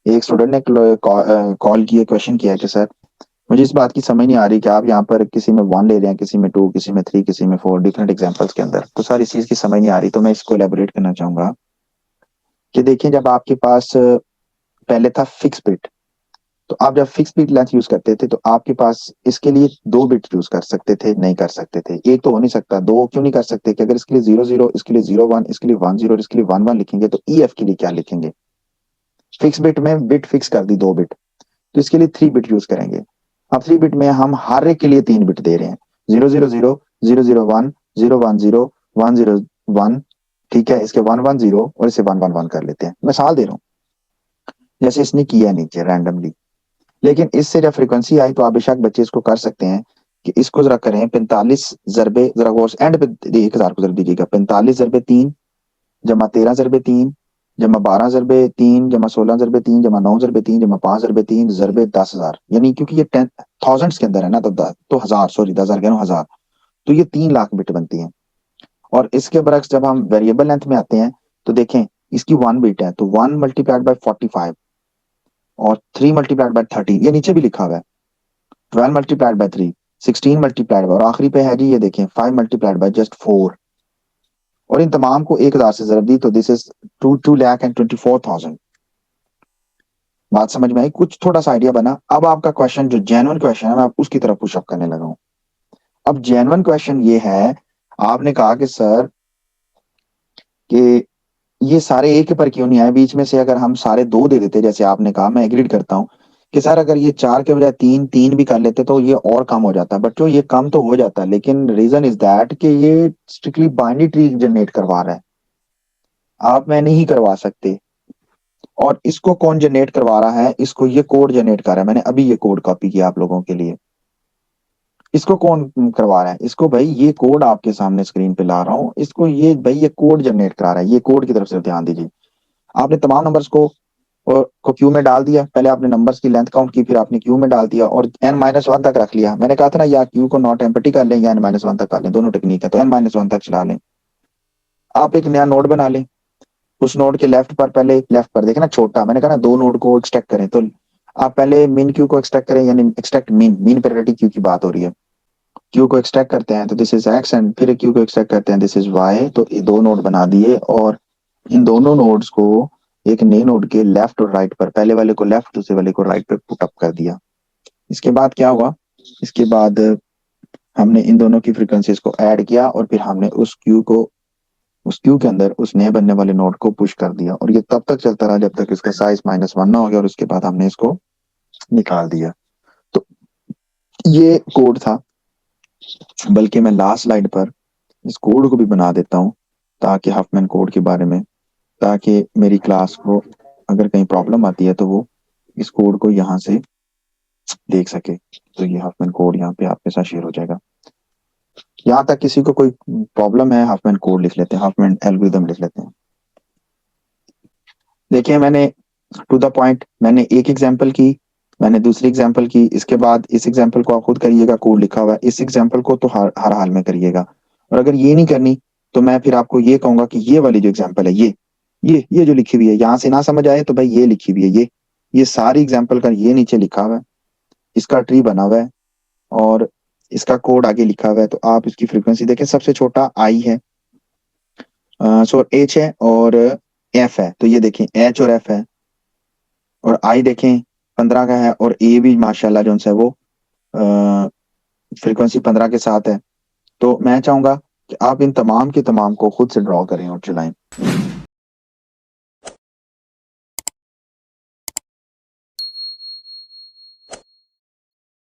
एक स्टूडेंट ने कॉल किया, क्वेश्चन किया कि सर मुझे इस बात की समझ नहीं आ रही कि आप यहाँ पर किसी में 1 ले रहे हैं, किसी में 2, किसी में 3, किसी में 4, डिफरेंट एग्जांपल्स के अंदर, तो सर इस चीज की समझ नहीं आ रही। तो मैं इसको एलेबोरेट करना चाहूंगा कि देखिए, जब आपके पास पहले था फिक्स बिट, तो आप जब फिक्स बिट लेंथ यूज करते थे तो आपके पास इसके लिए 2 बिट यूज कर सकते थे, नहीं कर सकते थे। एक तो हो नहीं सकता, दो क्यों नहीं कर सकते कि अगर इसके लिए 0 0, इसके लिए 0 1, इसके लिए 1 0 और इसके लिए 1 1 लिखेंगे तो ई एफ के लिए क्या लिखेंगे? फिक्स बिट में बिट फिक्स कर दी 2 बिट, तो इसके लिए 3 बिट यूज करेंगे। अब 3 बिट में हम हर एक के लिए 3 बिट दे रहे हैं, 0 0 0, 0 0 1, 0 1 0, 1 0 1। ठीक है, इसके 1 1 0 और इसे 1 1 1 कर लेते हैं, मिसाल दे रहा हूँ जैसे इसने किया नीचे रैंडमली। लेकिन इससे जब फ्रीक्वेंसी आई तो आप बेशक बच्चे इसको कर सकते हैं कि इसको जरा करें 45 जरबे, जरा गौर से एंड पे 1000 को जरा दीजिएगा, 45 जरबे 3 जमा 13 जरबे 3 जमा 12 जरबे 3 जमा 16 जरबे 3 जमा 9 जरबे 3 जमा 5 जरबे 3 जरबे 10,000, यानी क्योंकि ये 10 थाउजेंड्स के अंदर है ना, तो हजार, सॉरी 10,000 कह रहा हूँ, हजार। तो ये 3 लाख बिट बनती है। और इसके बरक्स जब हम वेरिएबल लेंथ में आते हैं तो देखें, इसकी 1 बिट है तो 1 × 45 और 3 × 30, ये नीचे भी लिखा हुआ है। 12 × 3 16 और आखिरी पे है जी, ये देखें 5 × जस्ट 4। और इन तमाम को 1,000 से जरब दी तो दिस इज 2,24,000। बात समझ में आई? कुछ थोड़ा सा आइडिया बना। अब आपका क्वेश्चन जो जेन्युइन क्वेश्चन है मैं उसकी तरफ पुशअप करने लगा हूं। अब जेन्युइन क्वेश्चन ये है, आपने कहा कि सर कि ये सारे एक पर क्यों नहीं आए, बीच में से अगर हम सारे 2 दे देते जैसे आपने कहा, मैं एग्रीड करता हूँ कि सर अगर ये 4 के बजाय 3 3 भी कर लेते तो ये और कम हो जाता। बट जो ये कम तो हो जाता, लेकिन रीजन इज दैट कि ये स्ट्रिक्टली बाइनरी ट्री जनरेट करवा रहा है, आप मैं नहीं करवा सकते। और इसको कौन जनरेट करवा रहा है? इसको ये कोड जनरेट कर रहा है, मैंने अभी ये कोड कॉपी किया आप लोगों के लिए। इसको कौन करवा रहा है? इसको भाई ये कोड आपके सामने स्क्रीन पे ला रहा हूँ, इसको ये भाई ये कोड जनरेट करा रहा है, ये कोड की तरफ से ध्यान दीजिए। आपने तमाम नंबर्स को क्यू में डाल दिया, पहले आपने नंबर्स की लेंथ काउंट की, फिर आपने क्यू में डाल दिया और n-1 तक रख लिया। मैंने कहा था ना, या क्यू को नॉट एम्प्टी कर लें या n-1 तक कर लें, दोनों टेक्निक है, तो n-1 तक चला लें। आप एक नया नोड बना लें, उस नोड के लेफ्ट पर, पहले लेफ्ट पर देखे ना छोटा, मैंने कहा ना 2 नोड को एक्सट्रैक्ट करें, तो आप पहले मिन क्यू को एक्सट्रैक्ट करें, यानी एक्सट्रैक्ट मीन पेरिटी क्यू की बात हो रही है। क्यू को एक्सट्रैक्ट करते हैं तो दिस इज एक्स, एंड फिर क्यू को एक्सट्रैक्ट करते हैं दिस इज वाई। तो ये 2 नोड बना दिए और इन दोनों नोड्स को एक नए नोड के लेफ्ट और राइट पर, पहले वाले को लेफ्ट दूसरे वाले को राइट पे पुट अप कर दिया। इसके बाद क्या हुआ? इसके बाद हमने इन दोनों की फ्रीक्वेंसीज को ऐड किया और फिर हमने उस क्यू के अंदर उस नए बनने वाले नोड को पुश कर दिया, और ये तब तक चलता रहा जब तक इसका साइज -1 ना हो गया, और उसके बाद हमने इसको निकाल दिया। तो ये कोड था। बल्कि मैं लास्ट स्लाइड पर इस कोड को भी बना देता हूँ ताकि हफमैन कोड के बारे में, ताकि मेरी क्लास को अगर कहीं प्रॉब्लम आती है तो वो इस कोड को यहाँ से देख सके। तो ये हफमैन कोड यहाँ पे आपके साथ शेयर हो जाएगा। यहाँ तक किसी को कोई प्रॉब्लम है, हफमैन कोड लिख लेते हैं, हफमैन एल्गोरिथम लिख लेते हैं। देखिए, मैंने टू द पॉइंट, मैंने एक एग्जांपल की, मैंने दूसरी एग्जांपल की, इसके बाद इस एग्जांपल को आप खुद करिएगा, कोड लिखा हुआ है, इस एग्जांपल को तो हर हाल में करिएगा। और अगर ये नहीं करनी तो मैं फिर आपको ये कहूंगा कि ये वाली जो एग्जांपल है, ये जो लिखी हुई है, यहाँ से ना समझ आए तो भाई ये लिखी हुई है, ये सारी एग्जांपल का ये नीचे लिखा हुआ है, इसका ट्री बना हुआ है और इसका कोड आगे लिखा हुआ है। तो आप इसकी फ्रीक्वेंसी देखें, सबसे छोटा आई है, सो एच है और एफ है, तो ये देखें एच और एफ है। और आई देखें 15 का है, और ए भी माशाल्लाह जो है वो फ्रीक्वेंसी 15 के साथ है। तो मैं चाहूंगा कि आप इन तमाम के तमाम को खुद से ड्रॉ करें और चलाएं।